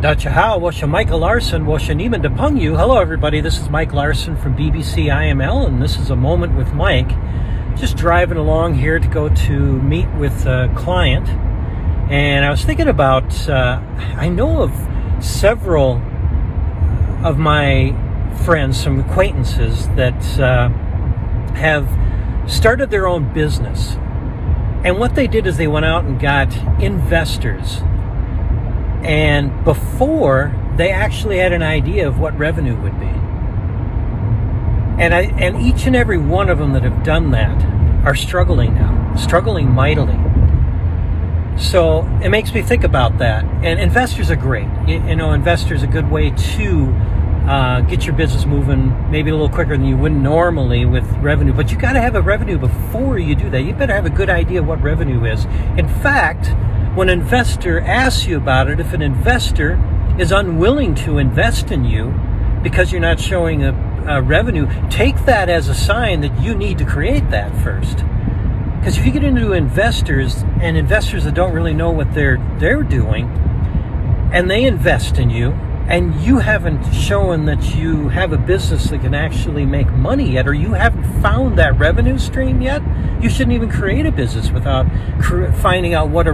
Dachaha, Washa Michael Larson, Washa Nieman Depungyu. Hello everybody, this is Mike Larson from BBC IML, and this is A Moment with Mike. Just driving along here to go to meet with a client. And I was thinking about, I know of several of my friends, some acquaintances that have started their own business. And what they did is they went out and got investors. And before, they actually had an idea of what revenue would be. And each and every one of them that have done that are struggling now, struggling mightily. So it makes me think about that. And investors are great. You know, investors are a good way to get your business moving maybe a little quicker than you would normally with revenue. But you got to have a revenue before you do that. You better have a good idea of what revenue is. In fact, when an investor asks you about it, if an investor is unwilling to invest in you because you're not showing a revenue, take that as a sign that you need to create that first. Because if you get into investors and investors that don't really know what they're doing, and they invest in you, and you haven't shown that you have a business that can actually make money yet, or you haven't found that revenue stream yet, you shouldn't even create a business without finding out what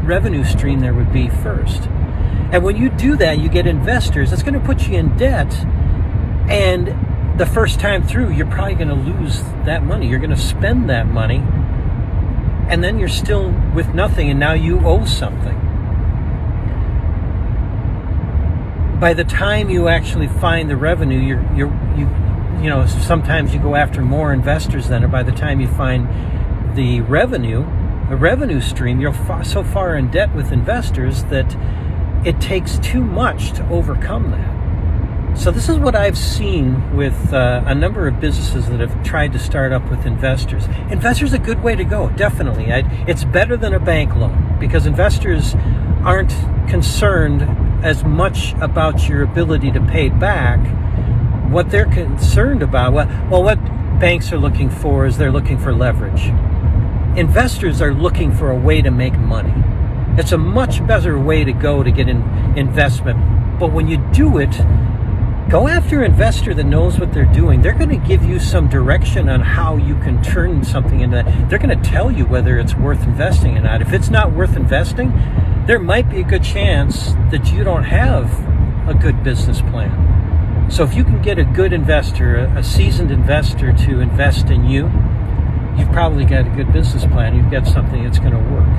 revenue stream there would be first. And when you do that, you get investors. It's going to put you in debt, and the first time through, you're probably going to lose that money. You're going to spend that money, and then you're still with nothing, and now you owe something. By the time you actually find the revenue, you know, sometimes you go after more investors than, or by the time you find the revenue stream, you're so far in debt with investors that it takes too much to overcome that. So this is what I've seen with a number of businesses that have tried to start up with investors. Investors are a good way to go, definitely. It's better than a bank loan, because investors aren't concerned as much about your ability to pay back. What they're concerned about, well, what banks are looking for is they're looking for leverage. Investors are looking for a way to make money. It's a much better way to go to get an investment. But when you do it, go after an investor that knows what they're doing. They're going to give you some direction on how you can turn something into that. They're going to tell you whether it's worth investing or not. If it's not worth investing, there might be a good chance that you don't have a good business plan. So if you can get a good investor, a seasoned investor to invest in you, you've probably got a good business plan. You've got something that's going to work.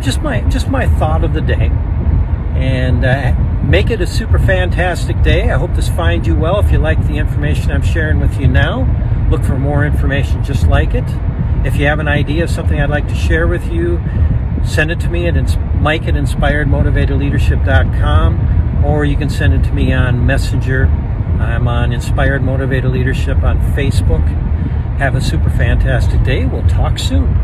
Just my thought of the day. And make it a super fantastic day. I hope this finds you well. If you like the information I'm sharing with you now, look for more information just like it. If you have an idea of something I'd like to share with you, send it to me at mike@inspiredmotivatedleadership.com, or you can send it to me on Messenger. I'm on Inspired Motivated Leadership on Facebook. Have a super fantastic day. We'll talk soon.